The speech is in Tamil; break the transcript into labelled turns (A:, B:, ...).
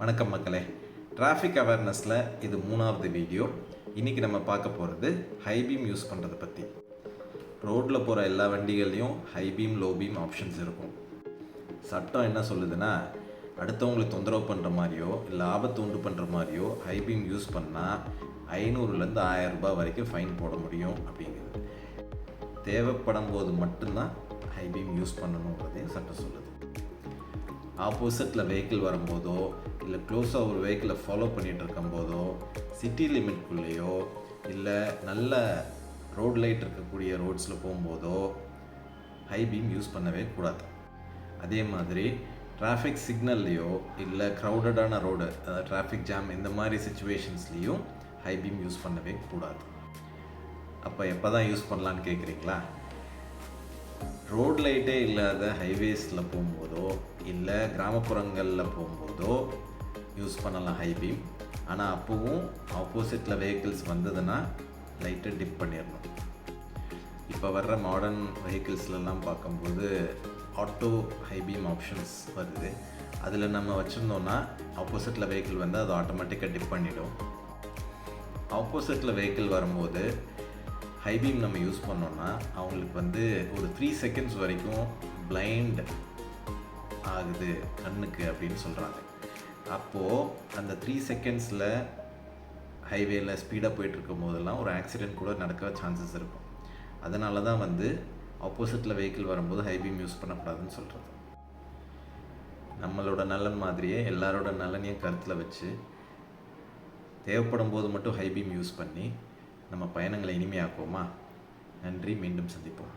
A: வணக்கம் மக்களே. டிராஃபிக் அவேர்னஸில் இது 3வது வீடியோ. இன்றைக்கி நம்ம பார்க்க போகிறது ஹை பீம் யூஸ் பண்ணுறதை பற்றி. ரோட்டில் போகிற எல்லா வண்டிகள்லையும் high beam, low beam options இருக்கும். சட்டம் என்ன சொல்லுதுன்னா, அடுத்தவங்களை தொந்தரவு பண்ணுற மாதிரியோ இல்லை ஆபத்து உண்டு பண்ணுற மாதிரியோ ஹை பீம் யூஸ் பண்ணால் 500லேருந்து 1000 ரூபாய் வரைக்கும் ஃபைன் போட முடியும் அப்படிங்கிறது. தேவைப்படும் போது மட்டும்தான் ஹை பீம் யூஸ் பண்ணணுன்றதையும் சட்டம் சொல்லுது. ஆப்போசிட்டில் வெஹிக்கிள் வரும்போதோ இல்லை க்ளோஸாக ஒரு வெஹிக்கிளை ஃபாலோ பண்ணிகிட்டு இருக்கும்போதோ, சிட்டி லிமிட்குள்ளேயோ இல்லை நல்ல ரோட் லைட் இருக்கக்கூடிய ரோட்ஸில் போகும்போதோ ஹை பீம் யூஸ் பண்ணவே கூடாது. அதே மாதிரி டிராஃபிக் சிக்னல்லையோ இல்லை க்ரௌடடான ரோடு, டிராஃபிக் ஜாம் இந்த மாதிரி சுச்சுவேஷன்ஸ்லேயும் ஹை பீம் யூஸ் பண்ணவே கூடாது. அப்போ எப்போ தான் யூஸ் பண்ணலான்னு கேட்குறீங்களா? ரோட் லைட்டே இல்லாத ஹைவேஸில் போகும்போதோ இல்லை கிராமப்புறங்களில் போகும்போதோ யூஸ் பண்ணலாம் ஹை பீம். ஆனால் அப்போவும் ஆப்போசிட்டில் வெஹிக்கிள்ஸ் வந்ததுன்னா லைட்டை டிப் பண்ணிடணும். இப்போ வர்ற மாடர்ன் வெஹிக்கிள்ஸ்லாம் பார்க்கும்போது ஆட்டோ ஹை பீம் ஆப்ஷன்ஸ் வருது. அதில் நம்ம வச்சுருந்தோன்னா ஆப்போசிட்டில் வெஹிக்கிள் வந்து அது ஆட்டோமேட்டிக்காக டிப் பண்ணிடும். ஆப்போசிட்டில் வெஹிக்கிள் வரும்போது ஹை பீம் நம்ம யூஸ் பண்ணோன்னா அவங்களுக்கு வந்து ஒரு 3 செகண்ட்ஸ் வரைக்கும் பிளைண்ட் ஆகுது கண்ணுக்கு அப்படின்னு சொல்கிறாங்க. அப்போது அந்த 3 செகண்ட்ஸில் ஹைவேயில் ஸ்பீடாக போயிட்டுருக்கும் போதெல்லாம் ஒரு ஆக்சிடெண்ட் கூட நடக்க சான்சஸ் இருக்கும். அதனால தான் வந்து ஆப்போசிட்டில் வெஹிக்கிள் வரும்போது ஹை பீம் யூஸ் பண்ணக்கூடாதுன்னு சொல்கிறது. நம்மளோட நலன் மாதிரியே எல்லாரோட நலனையும் கருத்தில் வச்சு தேவைப்படும் போது மட்டும் ஹை பீம் யூஸ் பண்ணி நம்ம பயணங்களை இனிமையாக்குவோமா? நன்றி, மீண்டும் சந்திப்போம்.